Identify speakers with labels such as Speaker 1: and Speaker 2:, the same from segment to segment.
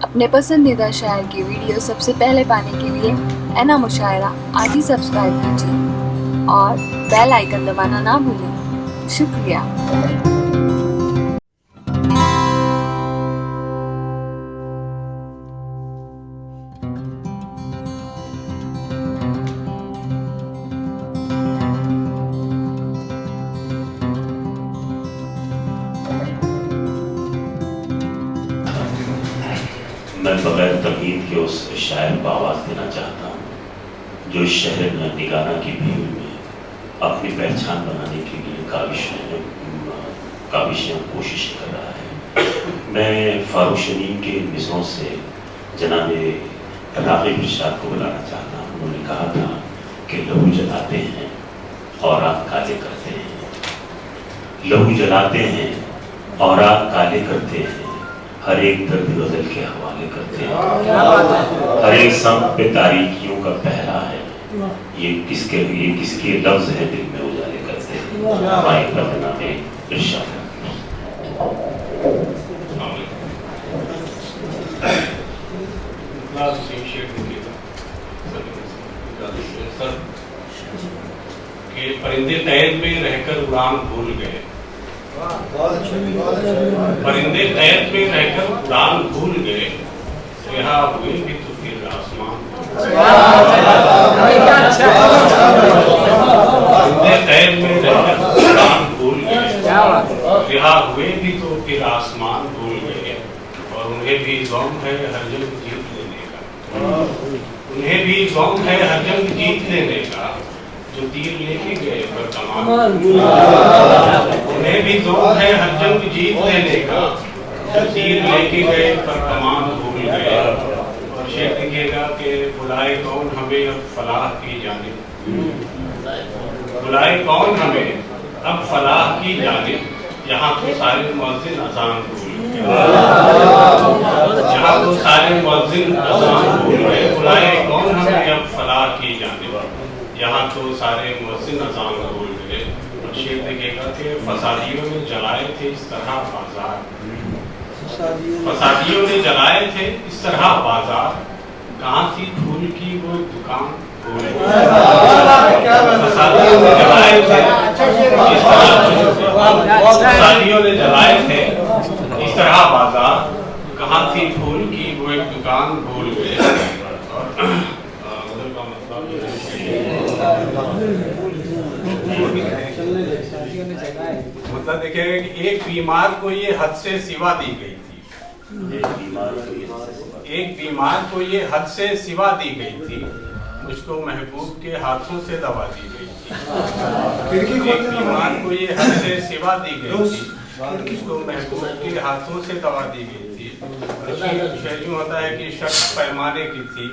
Speaker 1: اپنے پسندیدہ شاعر کی ویڈیو سب سے پہلے پانے کے لیے اینا مشاعرہ آج ہی سبسکرائب کیجیے اور بیل آئیکن دبانا نہ بھولیں۔ شکریہ۔
Speaker 2: میں بغیر تمہید کے اس شاعر کو آواز دینا چاہتا ہوں جو شہر نگارہ کی بھیڑ میں اپنی پہچان بنانے کے لیے کاوشیں کوشش کر رہا ہے۔ میں فاروق شمیم کے مصروں سے جناب راغب ارشاد کو بلانا چاہتا ہوں۔ انہوں نے کہا تھا کہ لہو جلاتے ہیں اور آگ کالے کرتے ہیں، لہو جلاتے ہیں اور آگ کالے کرتے ہیں، ہر ایک درد غزل کے حوالے کرتے ہیں، ہر ایک سمت پہ تاریکیوں کا پہرا ہے، یہ کس کے لفظ ہے دل میں اجالے کرتے ہیں۔ مائک پر جناب ارشاد۔
Speaker 3: کہ پرندے قید میں رہ کر اڑان بھول گئے، پرندے قید میں رہ کر اڑان بھول گئے، رہا ہوئے بھی تو پھر آسمان، پرندے قید میں رہ کر اڑان بھول گئے، رہا ہوئے بھی تو پھر آسمان بھول گئے، اور انہیں بھی ذوق ہے ہر جنگ جیت لینے کا، انہیں بھی ذوق ہے ہر جنگ جیت لینے کا، جو تیر لے کے گئے پر کمان، انہیں بھی ذوق ہے ہر جنگ جیت لینے کا، جو تیر لے کے گئے پر کمان بھول گئے۔ اور شعر لکھے گا کہ بلائے کون ہمیں اب فلاح کی جانب، بلائے کون ہمیں اب فلاح کی جانب، یہاں تو سارے مؤذن اذان بھول گئے، یہاں تو سارے مؤذن اذان بھول گئے، بلائے کون ہمیں اب فلاح کی جانب، یہاں تو سارے مؤذن اذان بھول گئے۔ اور شعر دیکھے گا کہ فسادیوں نے جلائے تھے اس طرح بازار، فسادیوں نے جلائے تھے اس طرح بازار، کہاں تھی پھول کی وہ دکان بھول گئے، فسادیوں نے جلائے تھے اس طرح، فسادیوں نے جلائے تھے اس طرح بازار، کہاں تھی پھول کی وہ ایک دکان بھول گئے۔ اور مطلب دیکھیں گے کہ ایک بیمار کو یہ حد سے سوا دی گئی تھی، ایک بیمار کو یہ حد سے سوا دی گئی تھی، مجھ کو محبوب کے ہاتھوں سے دوا دی گئی تھی، ایک بیمار کو یہ حد سے سوا دی گئی تھی، مجھ کو محبوب کے ہاتھوں سے دوا دی گئی تھی۔ شعر یوں ہوتا ہے کہ شخص پیمانے کی تھی،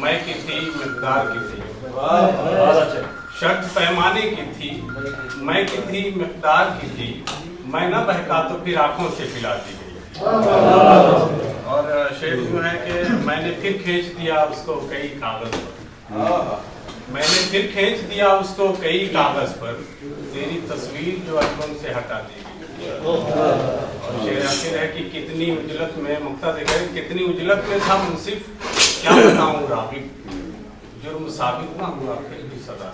Speaker 3: میں کی تھی مقدار کی تھی، شرط پیمانے کی تھی، میں کی تھی مقدار کی تھی، میں نہ بہکا تو پھر آنکھوں سے پلا دی گئی۔ اور شعر یوں ہے کہ میں نے پھر کھینچ دیا اس کو کئی کاغذ پر، میں نے پھر کھینچ دیا اس کو کئی کاغذ پر، تیری تصویر جو البم سے ہٹا دی گئی۔ اور شعر آخر ہے کہ کتنی اجلت میں مقتدی ہے، کتنی اجلت میں تھا منصف، کیا بتاؤں راغب، جرم ثابت نہ ہوا پھر بھی سزا۔